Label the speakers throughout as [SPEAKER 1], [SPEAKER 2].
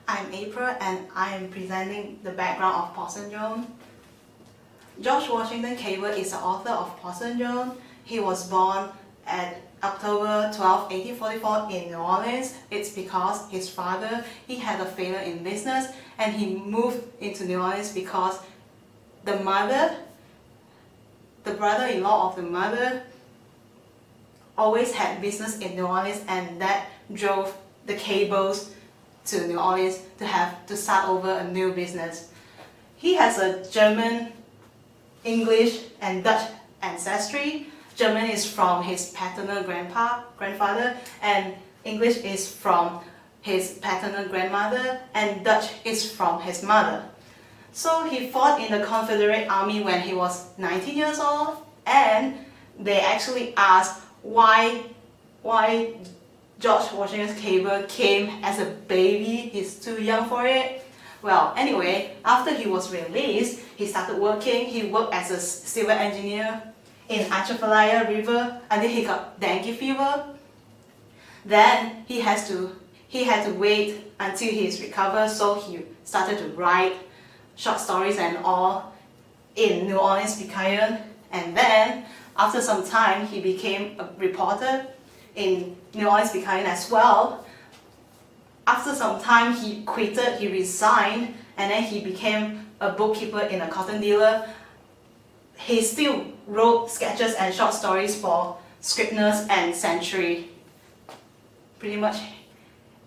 [SPEAKER 1] I'm April and I am presenting the background of Posson Jones. George Washington Cable is the author of Posson Jones. He was born at October 12, 1844 in New Orleans. It's because his father, he had a failure in business and he moved into New Orleans because the brother-in-law of the mother always had business in New Orleans, and that drove the Cables to New Orleans to have to start over a new business. He has a German, English and Dutch ancestry. German is from his paternal grandfather, and English is from his paternal grandmother, and Dutch is from his mother. So he fought in the Confederate Army when he was 19 years old, and they actually asked why George Washington's Cable came as a baby. He's too young for it. Well, anyway, after he was released, he started working. He worked as a civil engineer in Atchafalaya River until he got dengue fever. Then he had to wait until he's recovered, so he started to write short stories and all in New Orleans Picayune. And then after some time, he became a reporter in New Orleans Picayune as well. After some time, he quitted, he resigned, and then he became a bookkeeper in a cotton dealer. He still wrote sketches and short stories for Scribner's and Century. Pretty much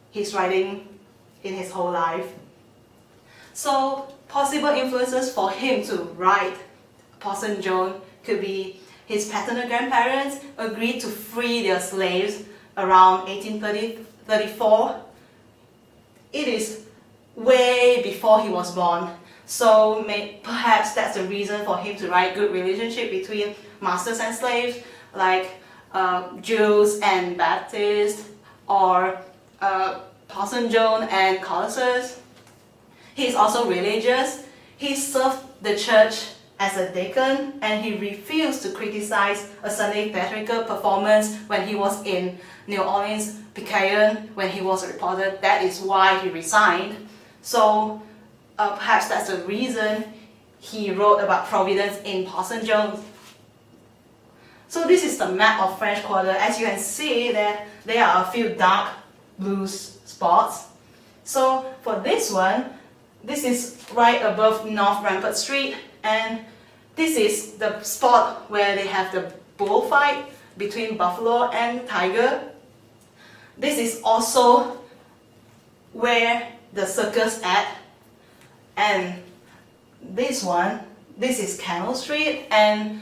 [SPEAKER 1] his writing in his whole life. So possible influences for him to write Posson Jones could be his paternal grandparents agreed to free their slaves around 1834. It is way before he was born, so perhaps that's the reason for him to write good relationship between masters and slaves, like Jews and Baptists, or Posson Jones and Colossus. He's also religious. He served the church as a deacon, and he refused to criticize a Sunday theatrical performance when he was in New Orleans Picayune when he was a reporter. That is why he resigned. So perhaps that's the reason he wrote about Providence in Posson Jones. So this is the map of French Quarter. As you can see, there are a few dark blue spots. So for this one, this is right above North Rampart Street, and this is the spot where they have the bullfight between buffalo and tiger. This is also where the circus at, and this is Canal Street, and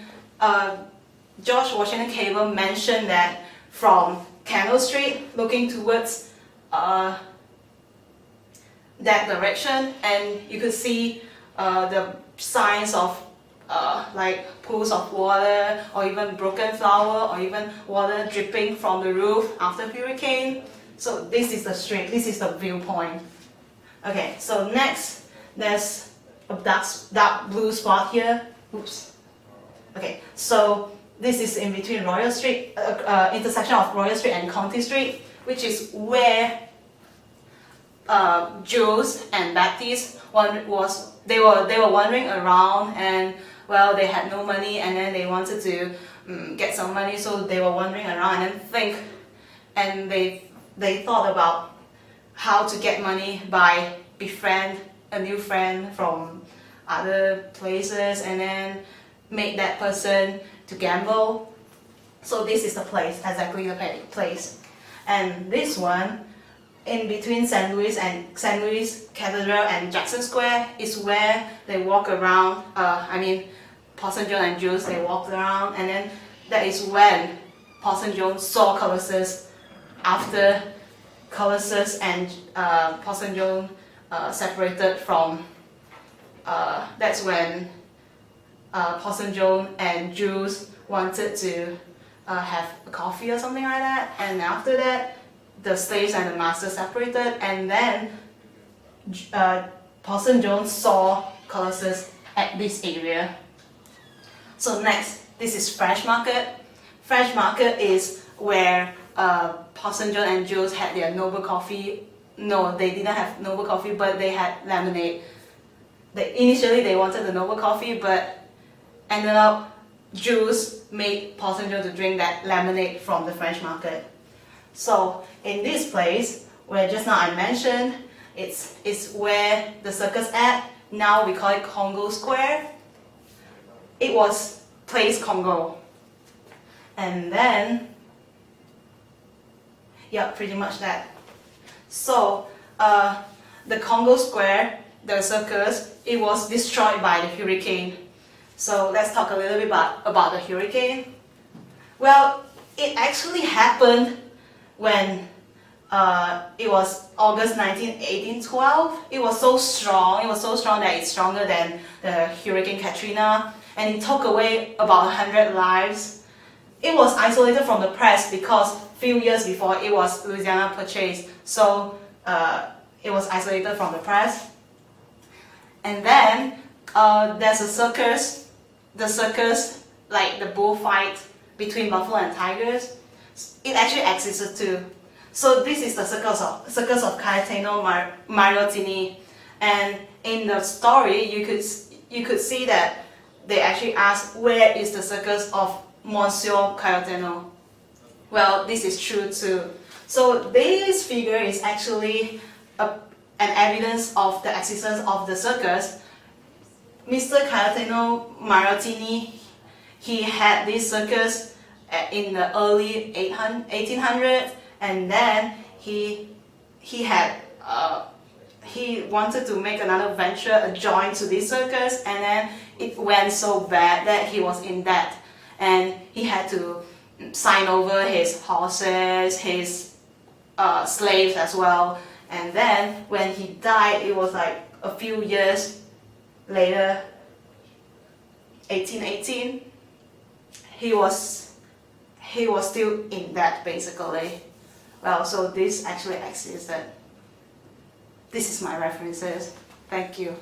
[SPEAKER 1] George Washington Cable mentioned that from Canal Street looking towards that direction, and you could see the signs of like pools of water, or even broken flower, or even water dripping from the roof after hurricane. So this is the street, this is the viewpoint. Okay, so next there's a dark blue spot here. Oops. Okay, so this is in between Royal Street, intersection of Royal Street and County Street, which is where Jews and Baptists they were wandering around, and well, they had no money, and then they wanted to get some money, so they were wandering around and they thought about how to get money by befriend a new friend from other places, and then make that person to gamble. So this is the place, exactly the place. And this one, in between St. Louis Cathedral and Jackson Square, is where they walk around. Posson Jones and Jews, they walked around, and then that is when Posson Jones saw Colossus. After Colossus and Posson Jones separated from, that's when Posson Jones and Jews wanted to have a coffee or something like that, and after that, the slaves and the masters separated, and then Posson Jones saw Colossus at this area. So next, this is Fresh Market. Fresh Market is where Posson Jones and Jules had their noble coffee no, they didn't have noble coffee, but they had lemonade. Initially they wanted the noble coffee, but ended up Jews made Posson to drink that lemonade from the French market. So in this place, where just now I mentioned, it's where the circus at. Now we call it Congo Square. It was Place Congo. And then, yeah, pretty much that. So the Congo Square, the circus, it was destroyed by the hurricane. So let's talk a little bit about the hurricane. Well, it actually happened when it was August 19, 1812. It was so strong that it's stronger than the Hurricane Katrina, and it took away about 100 lives. It was isolated from the press because a few years before it was Louisiana Purchase, so it was isolated from the press. And then there's a circus, like the bullfight between buffalo and tigers. It actually existed too. So this is the circus of Cayetano Mariottini, and in the story you could see that they actually asked, where is the circus of Monsieur Cayetano? Well, this is true too. So this figure is actually an evidence of the existence of the circus. Mr. Cayetano Mariottini, he had this circus in the early 1800s, and then he wanted to make another venture, a joint to this circus, and then it went so bad that he was in debt, and he had to sign over his horses, his slaves as well. And then when he died, it was like a few years later, 1818, he was still in debt basically. Well, so this actually existed. This is my references. Thank you.